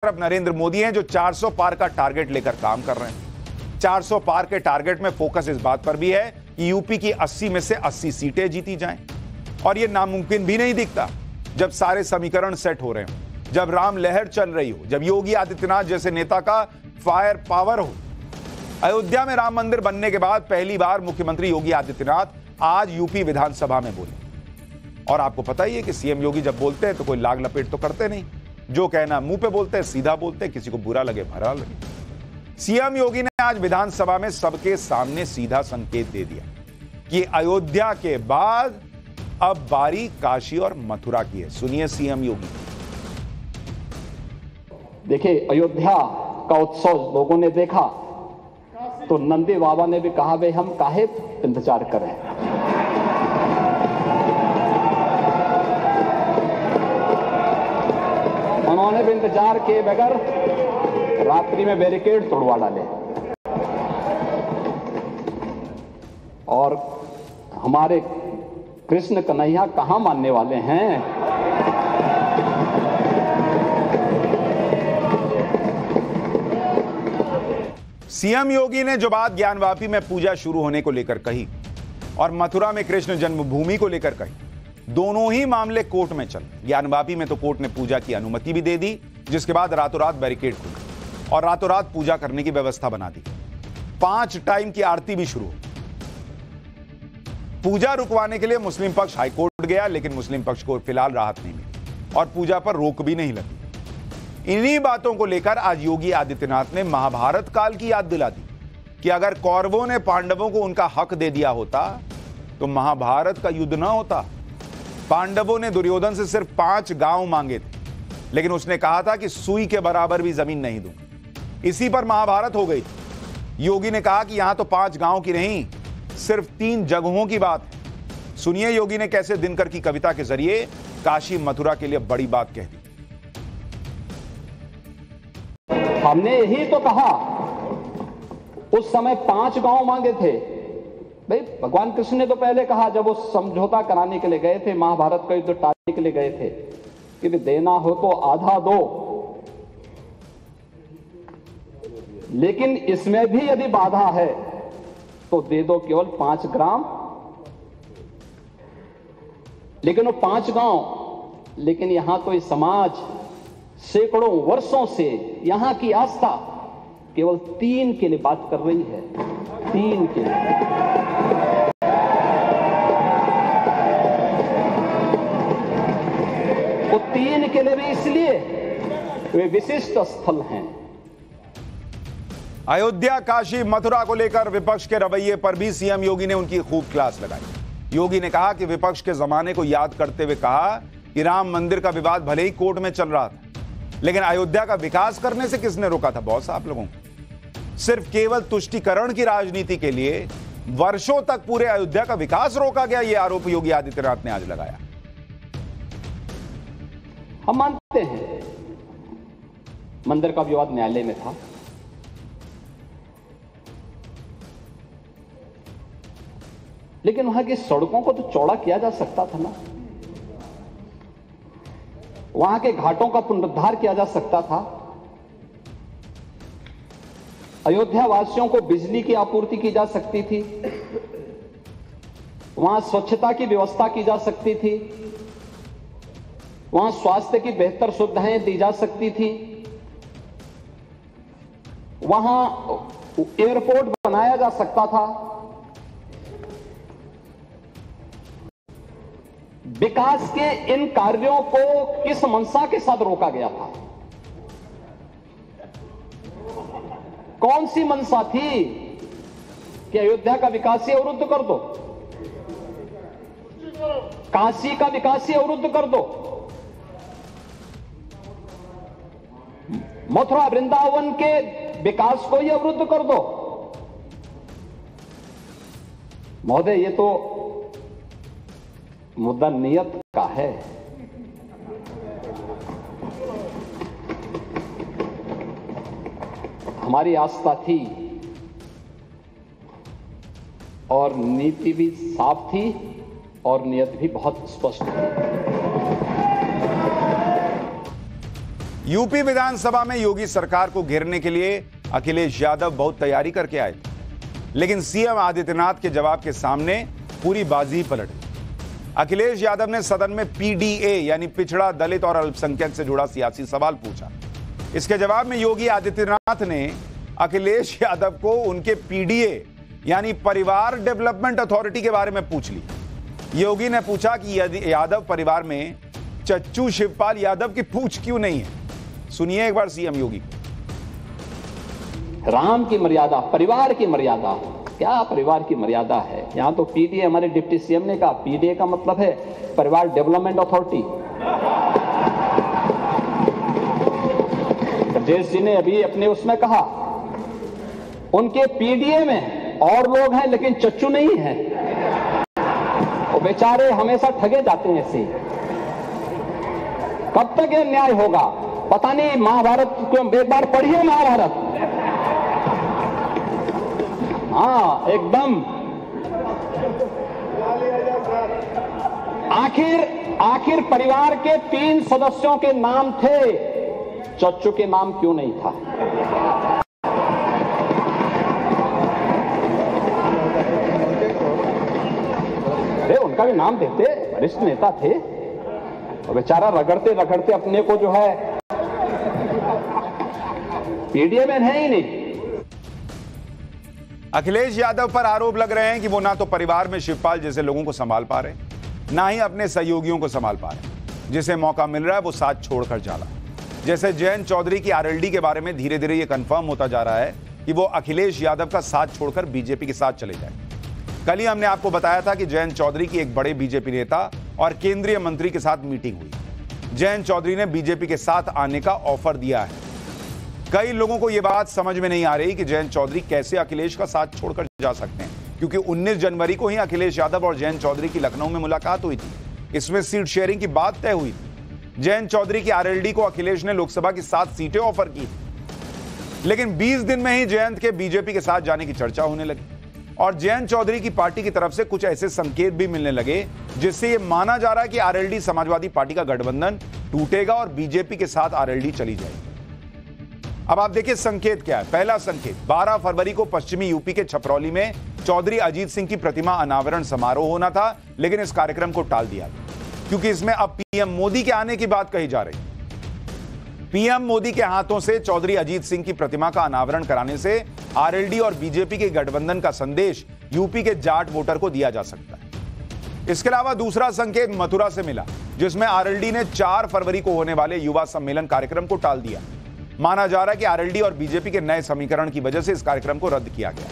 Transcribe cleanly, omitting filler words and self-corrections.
तरफ नरेंद्र मोदी हैं जो 400 पार का टारगेट लेकर काम कर रहे हैं। 400 पार के टारगेट में फोकस इस बात पर भी है कि यूपी की 80 में से 80 सीटें जीती जाएं। और यह नामुमकिन भी नहीं दिखता जब सारे समीकरण सेट हो रहे हो, जब राम लहर चल रही हो, जब योगी आदित्यनाथ जैसे नेता का फायर पावर हो। अयोध्या में राम मंदिर बनने के बाद पहली बार मुख्यमंत्री योगी आदित्यनाथ आज यूपी विधानसभा में बोले। और आपको पता ही है कि सीएम योगी जब बोलते हैं तो कोई लाग लपेट तो करते नहीं, जो कहना मुंह पे बोलते हैं, सीधा बोलते हैं, किसी को बुरा लगे भरा लगे। सीएम योगी ने आज विधानसभा में सबके सामने सीधा संकेत दे दिया कि अयोध्या के बाद अब बारी काशी और मथुरा की है। सुनिए सीएम योगी। देखिए, अयोध्या का उत्सव लोगों ने देखा तो नंदी बाबा ने भी कहा, भाई हम काहे इंतजार करें। उन्होंने भी इंतजार किए बगैर रात्रि में बैरिकेड तोड़वा डाले। और हमारे कृष्ण कन्हैया कहां मानने वाले हैं। सीएम योगी ने जो बात ज्ञानवापी में पूजा शुरू होने को लेकर कही और मथुरा में कृष्ण जन्मभूमि को लेकर कही, दोनों ही मामले कोर्ट में चले। ज्ञानवापी में तो कोर्ट ने पूजा की अनुमति भी दे दी, जिसके बाद रातों रात बैरिकेड खुले और रातों रात पूजा करने की व्यवस्था बना दी। 5 टाइम की आरती भी शुरू। पूजा रुकवाने के लिए मुस्लिम पक्ष हाईकोर्ट गया, लेकिन मुस्लिम पक्ष को फिलहाल राहत नहीं मिली और पूजा पर रोक भी नहीं लगी। इन्हीं बातों को लेकर आज योगी आदित्यनाथ ने महाभारत काल की याद दिला दी कि अगर कौरवों ने पांडवों को उनका हक दे दिया होता तो महाभारत का युद्ध न होता। पांडवों ने दुर्योधन से सिर्फ 5 गांव मांगे थे, लेकिन उसने कहा था कि सुई के बराबर भी जमीन नहीं दूंगा। इसी पर महाभारत हो गई। योगी ने कहा कि यहां तो 5 गांव की नहीं, सिर्फ 3 जगहों की बात है। सुनिए योगी ने कैसे दिनकर की कविता के जरिए काशी मथुरा के लिए बड़ी बात कह दी। हमने यही तो कहा, उस समय 5 गांव मांगे थे। भाई भगवान कृष्ण ने तो पहले कहा, जब वो समझौता कराने के लिए गए थे, महाभारत का युद्ध टालने के लिए गए थे, कि देना हो तो आधा दो, लेकिन इसमें भी यदि बाधा है तो दे दो केवल 5 ग्राम। लेकिन वो 5 गांव, लेकिन यहां तो इस समाज सैकड़ों वर्षों से यहां की आस्था केवल 3 के लिए बात कर रही है। 3 के लिए। वो 3 के लिए भी इसलिए वे विशिष्ट स्थल हैं। अयोध्या, काशी, मथुरा को लेकर विपक्ष के रवैये पर भी सीएम योगी ने उनकी खूब क्लास लगाई। योगी ने कहा कि विपक्ष के जमाने को याद करते हुए कहा कि राम मंदिर का विवाद भले ही कोर्ट में चल रहा था, लेकिन अयोध्या का विकास करने से किसने रोका था बॉस आप लोगों को। सिर्फ केवल तुष्टीकरण की राजनीति के लिए वर्षों तक पूरे अयोध्या का विकास रोका गया, यह आरोप योगी आदित्यनाथ ने आज लगाया। हम मानते हैं मंदिर का विवाद न्यायालय में था, लेकिन वहां की सड़कों को तो चौड़ा किया जा सकता था ना। वहां के घाटों का पुनरुद्धार किया जा सकता था। अयोध्या वासियों को बिजली की आपूर्ति की जा सकती थी। वहां स्वच्छता की व्यवस्था की जा सकती थी। वहां स्वास्थ्य की बेहतर सुविधाएं दी जा सकती थी। वहां एयरपोर्ट बनाया जा सकता था। विकास के इन कार्यों को किस मंशा के साथ रोका गया था? कौन सी मंशा थी कि अयोध्या का विकास ही अवरुद्ध कर दो, काशी का विकास ही अवरुद्ध कर दो, मथुरा वृंदावन के विकास को ही अवरुद्ध कर दो? महोदय, ये तो मुद्दा नियत का है। हमारी आस्था थी और नीति भी साफ थी और नियत भी बहुत स्पष्ट थी। यूपी विधानसभा में योगी सरकार को घेरने के लिए अखिलेश यादव बहुत तैयारी करके आए थे, लेकिन सीएम आदित्यनाथ के जवाब के सामने पूरी बाजी पलट गई। अखिलेश यादव ने सदन में पीडीए यानी पिछड़ा, दलित और अल्पसंख्यक से जुड़ा सियासी सवाल पूछा। इसके जवाब में योगी आदित्यनाथ ने अखिलेश यादव को उनके पीडीए यानी परिवार डेवलपमेंट अथॉरिटी के बारे में पूछ ली। योगी ने पूछा कि यदि यादव परिवार में चच्चू शिवपाल यादव की पूछ क्यों नहीं है। सुनिए एक बार सीएम योगी। राम की मर्यादा, परिवार की मर्यादा, क्या परिवार की मर्यादा है? यहां तो पीडीए, हमारे डिप्टी सीएम ने कहा पीडीए का मतलब है परिवार डेवलपमेंट अथॉरिटी। ब्रजेश जी ने अभी अपने उसमें कहा उनके पीडीए में और लोग हैं लेकिन चच्चू नहीं है। वो बेचारे हमेशा ठगे जाते हैं ऐसे। कब तक ये न्याय होगा पता नहीं। महाभारत को एक बार पढ़िए, महाभारत। हाँ एकदम। आखिर परिवार के 3 सदस्यों के नाम थे, चच्चू के नाम क्यों नहीं था? अरे उनका भी नाम देते, वरिष्ठ नेता थे। और बेचारा रगड़ते रगड़ते अपने को जो है पीडीए में है ही नहीं। अखिलेश यादव पर आरोप लग रहे हैं कि वो ना तो परिवार में शिवपाल जैसे लोगों को संभाल पा रहे, ना ही अपने सहयोगियों को संभाल पा रहे। जिसे मौका मिल रहा है वो साथ छोड़कर जा रहा है। जैसे जयंत चौधरी की आरएलडी के बारे में धीरे धीरे ये कंफर्म होता जा रहा है कि वो अखिलेश यादव का साथ छोड़कर बीजेपी के साथ चले जाए। कल ही हमने आपको बताया था कि जयंत चौधरी की एक बड़े बीजेपी नेता और केंद्रीय मंत्री के साथ मीटिंग हुई। जयंत चौधरी ने बीजेपी के साथ आने का ऑफर दिया है। कई लोगों को यह बात समझ में नहीं आ रही कि जयंत चौधरी कैसे अखिलेश का साथ छोड़कर जा सकते हैं, क्योंकि 19 जनवरी को ही अखिलेश यादव और जयंत चौधरी की लखनऊ में मुलाकात हुई थी। इसमें सीट शेयरिंग की बात तय हुई थी। जयंत चौधरी की आरएलडी को अखिलेश ने लोकसभा की 7 सीटें ऑफर की, लेकिन 20 दिन में ही जयंत के बीजेपी के साथ जाने की चर्चा होने लगी और जयंत चौधरी की पार्टी की तरफ से कुछ ऐसे संकेत भी मिलने लगे जिससे यह माना जा रहा है कि आरएलडी समाजवादी पार्टी का गठबंधन टूटेगा और बीजेपी के साथ आरएलडी चली जाएगी। अब आप देखिए संकेत क्या है। पहला संकेत, 12 फरवरी को पश्चिमी यूपी के छपरौली में चौधरी अजीत सिंह की प्रतिमा अनावरण समारोह होना था, लेकिन इस कार्यक्रम को टाल दिया क्योंकि इसमें अब पीएम मोदी के आने की बात कही जा रही। पीएम मोदी के हाथों से चौधरी अजीत सिंह की प्रतिमा का अनावरण कराने से आरएलडी और बीजेपी के गठबंधन का संदेश यूपी के जाट वोटर को दिया जा सकता है। इसके अलावा दूसरा संकेत मथुरा से मिला, जिसमें आरएलडी ने 4 फरवरी को होने वाले युवा सम्मेलन कार्यक्रम को टाल दिया। माना जा रहा है कि आरएलडी और बीजेपी के नए समीकरण की वजह से इस कार्यक्रम को रद्द किया गया।